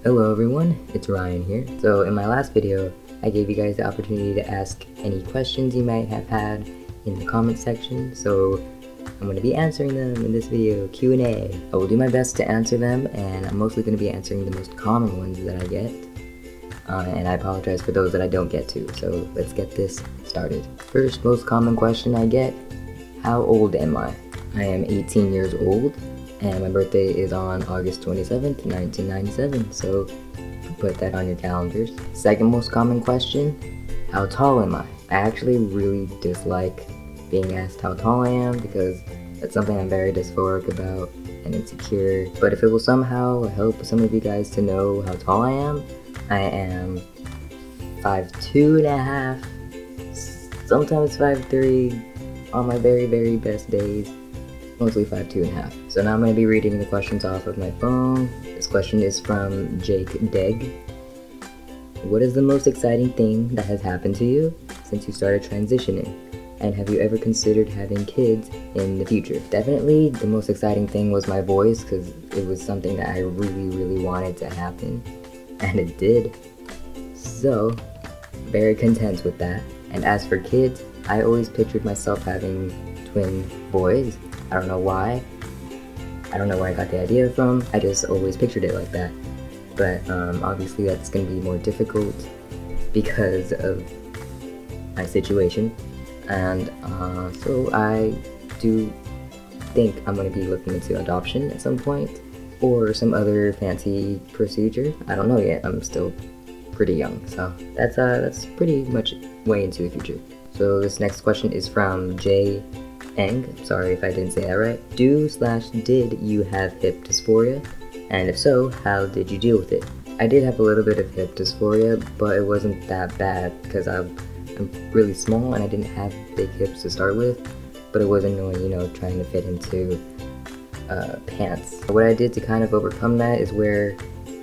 Hello everyone, it's Ryan here. So in my last video, I gave you guys the opportunity to ask any questions you might have had in the comment section. So I'm going to be answering them in this video, Q&A. I will do my best to answer them, and I'm mostly going to be answering the most common ones that I get. And I apologize for those that I don't get to, so let's get this started. First most common question I get, how old am I? I am 18 years old, and my birthday is on August 27th, 1997, so put that on your calendars. Second most common question, how tall am I? I actually really dislike being asked how tall I am because that's something I'm very dysphoric about and insecure. But if it will somehow help some of you guys to know how tall I am 5'2" and a half, sometimes 5'3", on my very, very best days, mostly 5'2" and a half. So now I'm going to be reading the questions off of my phone. This question is from Jake Degg. What is the most exciting thing that has happened to you since you started transitioning? And have you ever considered having kids in the future? Definitely the most exciting thing was my voice, because it was something that I really, really wanted to happen. And it did. So, very content with that. And as for kids, I always pictured myself having twin boys. I don't know why. I don't know where I got the idea from. I just always pictured it like that. But obviously that's going to be more difficult because of my situation. And so I do think I'm going to be looking into adoption at some point, or some other fancy procedure. I don't know yet. I'm still pretty young, so that's pretty much way into the future. So this next question is from Jay Eng. Sorry if I didn't say that right. Did you have hip dysphoria? And if so, how did you deal with it? I did have a little bit of hip dysphoria, but it wasn't that bad because I'm really small and I didn't have big hips to start with. But it was annoying, trying to fit into pants. What I did to kind of overcome that is wear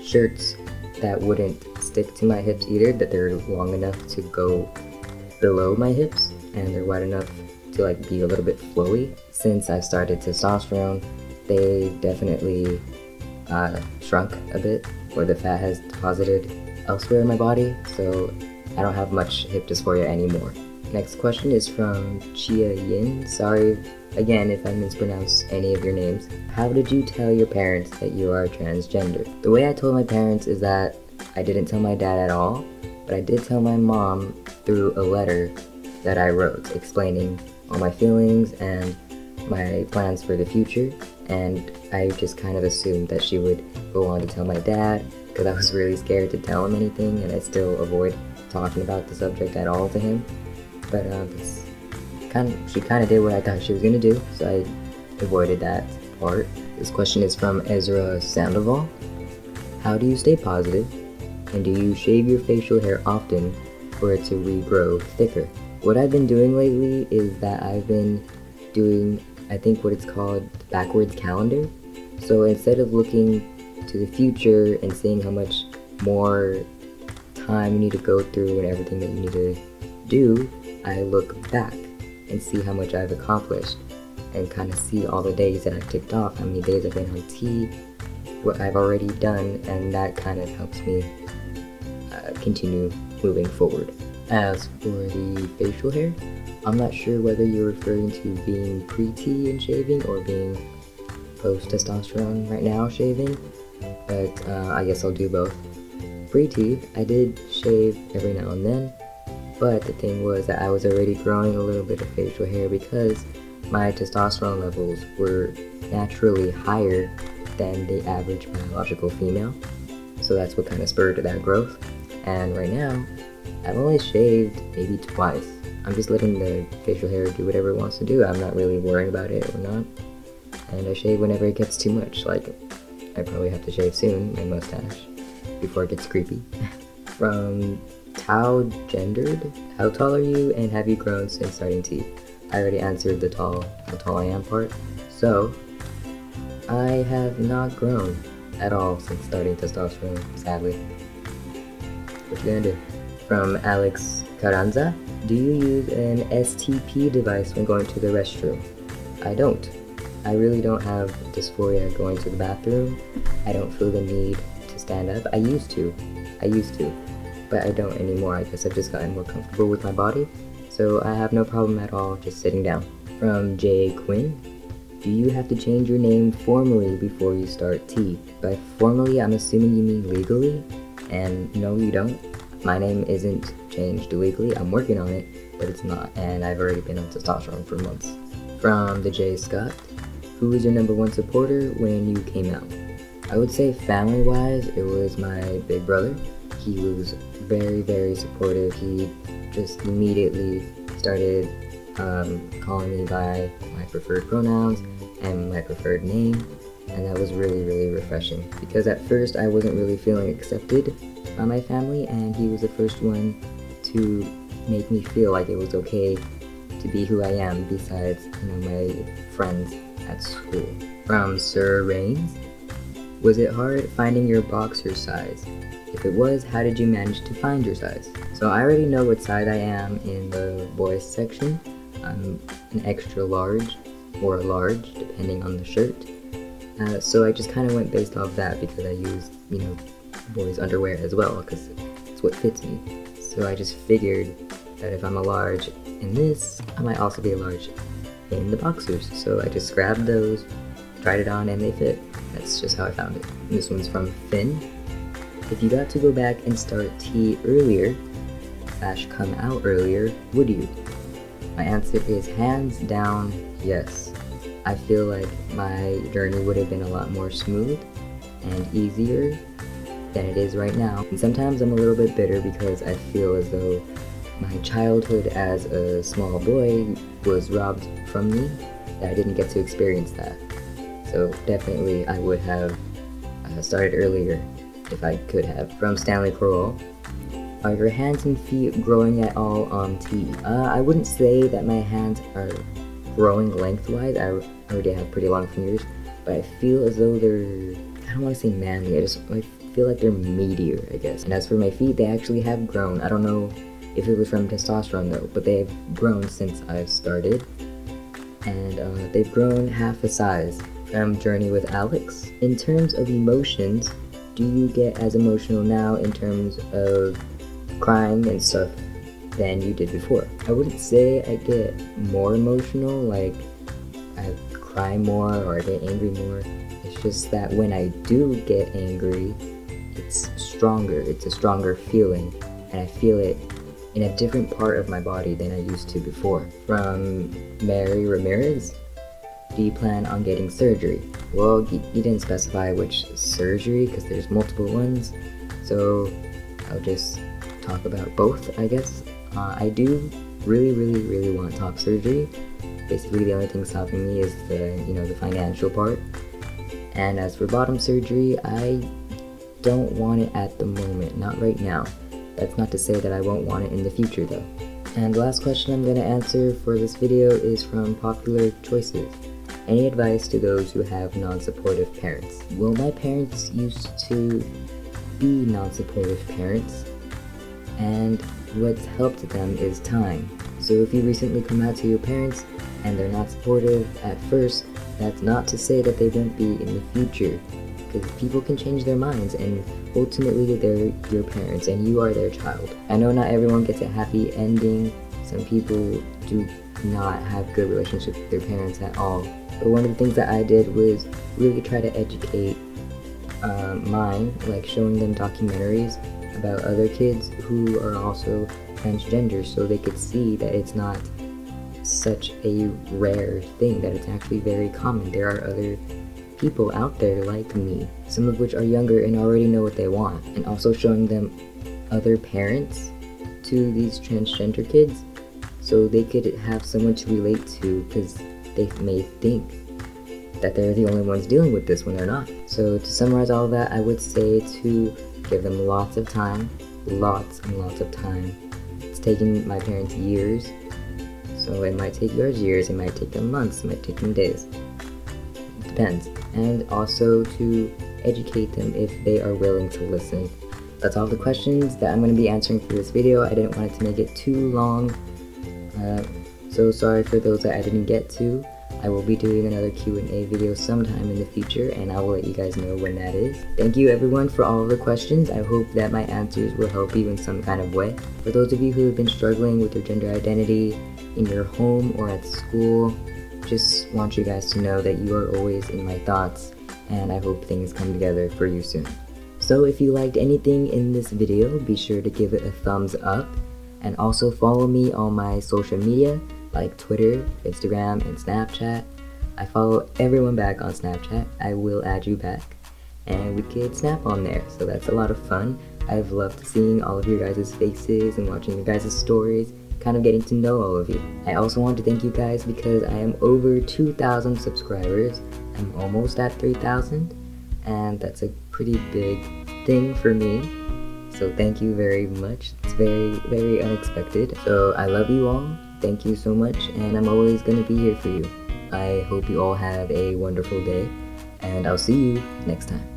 shirts that wouldn't stick to my hips either, that they're long enough to go below my hips and they're wide enough to be a little bit flowy. Since I started testosterone, they definitely shrunk a bit, or the fat has deposited elsewhere in my body, so I don't have much hip dysphoria anymore. Next question is from Chia Yin. Sorry again if I mispronounce any of your names. How did you tell your parents that you are transgender? The way I told my parents is that I didn't tell my dad at all, but I did tell my mom through a letter that I wrote explaining all my feelings and my plans for the future, and I just kind of assumed that she would go on to tell my dad because I was really scared to tell him anything, and I still avoid talking about the subject at all to him. But she kind of did what I thought she was going to do, so I avoided that part. This question is from Ezra Sandoval. How do you stay positive, and do you shave your facial hair often for it to regrow thicker? What I've been doing lately is that I've been doing, I think what it's called, the backwards calendar. So instead of looking to the future and seeing how much more time you need to go through and everything that you need to do, I look back and see how much I've accomplished and kind of see all the days that I've ticked off, how many days I've been on T, what I've already done, and that kind of helps me continue moving forward. As for the facial hair, I'm not sure whether you're referring to being pre-T and shaving or being post-testosterone right now shaving, but I guess I'll do both. Pre-T, I did shave every now and then, but the thing was that I was already growing a little bit of facial hair because my testosterone levels were naturally higher than the average biological female, so that's what kind of spurred that growth. And right now, I've only shaved maybe twice. I'm just letting the facial hair do whatever it wants to do. I'm not really worrying about it or not. And I shave whenever it gets too much. I probably have to shave soon, my mustache, before it gets creepy. From Tao Gendered. How tall are you, and have you grown since starting T? I already answered the how tall I am part. So, I have not grown at all since starting testosterone, sadly. What you gonna do? From Alex Carranza. Do you use an STP device when going to the restroom? I don't. I really don't have dysphoria going to the bathroom. I don't feel the need to stand up. I used to, but I don't anymore. I guess I've just gotten more comfortable with my body, so I have no problem at all just sitting down. From J. Quinn, do you have to change your name formally before you start T? By formally, I'm assuming you mean legally, and no, you don't. My name isn't changed legally. I'm working on it, but it's not, and I've already been on testosterone for months. From the J. Scott, who was your #1 supporter when you came out? I would say family-wise, it was my big brother. He was very, very supportive. He just immediately started calling me by my preferred pronouns and my preferred name, and that was really, really refreshing, because at first I wasn't really feeling accepted by my family, and he was the first one to make me feel like it was okay to be who I am, besides, my friends at school. From Sir Rains, was it hard finding your boxer size? If it was, how did you manage to find your size? So I already know what size I am in the boys section. I'm an extra large or a large, depending on the shirt. So I just kind of went based off that, because I use, boys underwear as well, because it's what fits me. So I just figured that if I'm a large in this, I might also be a large in the boxers. So I just grabbed those, tried it on, and they fit. That's just how I found it. And this one's from Finn. If you got to go back and start T earlier, / come out earlier, would you? My answer is hands down, yes. I feel like my journey would have been a lot more smooth and easier than it is right now. And sometimes I'm a little bit bitter, because I feel as though my childhood as a small boy was robbed from me, that I didn't get to experience that. So definitely I would have started earlier if I could have. From Stanley Crowell, are your hands and feet growing at all on T? I wouldn't say that my hands are growing lengthwise. I already have pretty long fingers, but I feel as though they're, I don't want to say manly, I feel like they're meatier, I guess. And as for my feet, they actually have grown. I don't know if it was from testosterone though, but they've grown since I've started, and they've grown half a size. From Journey with Alex, in terms of emotions, do you get as emotional now in terms of crying and stuff than you did before? I wouldn't say I get more emotional, like I cry more or I get angry more. It's just that when I do get angry, it's stronger. It's a stronger feeling, and I feel it in a different part of my body than I used to before. From Mary Ramirez, do you plan on getting surgery? Well, you didn't specify which surgery, because there's multiple ones, so I'll just talk about both, I guess. I do really want top surgery. Basically, the only thing stopping me is the financial part. And as for bottom surgery, I don't want it at the moment, not right now. That's not to say that I won't want it in the future though. And the last question I'm going to answer for this video is from Popular Choices. Any advice to those who have non-supportive parents? Well, my parents used to be non-supportive parents, and what's helped them is time. So if you recently come out to your parents and they're not supportive at first, that's not to say that they won't be in the future, because people can change their minds, and ultimately they're your parents and you are their child. I know not everyone gets a happy ending. Some people do not have good relationships with their parents at all. But one of the things that I did was really try to educate mine, like showing them documentaries about other kids who are also transgender, so they could see that it's not such a rare thing, that it's actually very common. There are other people out there like me, some of which are younger and already know what they want, and also showing them other parents to these transgender kids, so they could have someone to relate to, because they may think that they're the only ones dealing with this when they're not. So to summarize all of that, I would say to give them lots of time, lots and lots of time. It's taken my parents years, so it might take yours years, it might take them months, it might take them days. It depends. And also to educate them if they are willing to listen. That's all the questions that I'm going to be answering for this video. I didn't want it to make it too long, so sorry for those that I didn't get to. I will be doing another Q&A video sometime in the future, and I will let you guys know when that is. Thank you everyone for all of the questions. I hope that my answers will help you in some kind of way. For those of you who have been struggling with your gender identity in your home or at school, just want you guys to know that you are always in my thoughts, and I hope things come together for you soon. So if you liked anything in this video, be sure to give it a thumbs up, and also follow me on my social media like Twitter, Instagram, and Snapchat. I follow everyone back on Snapchat. I will add you back, and we could snap on there, so that's a lot of fun. I've loved seeing all of your guys' faces and watching your guys' stories, kind of getting to know all of you. I also want to thank you guys because I am over 2,000 subscribers. I'm almost at 3,000, and that's a pretty big thing for me. So thank you very much. It's very, very unexpected. So I love you all. Thank you so much, and I'm always going to be here for you. I hope you all have a wonderful day, and I'll see you next time.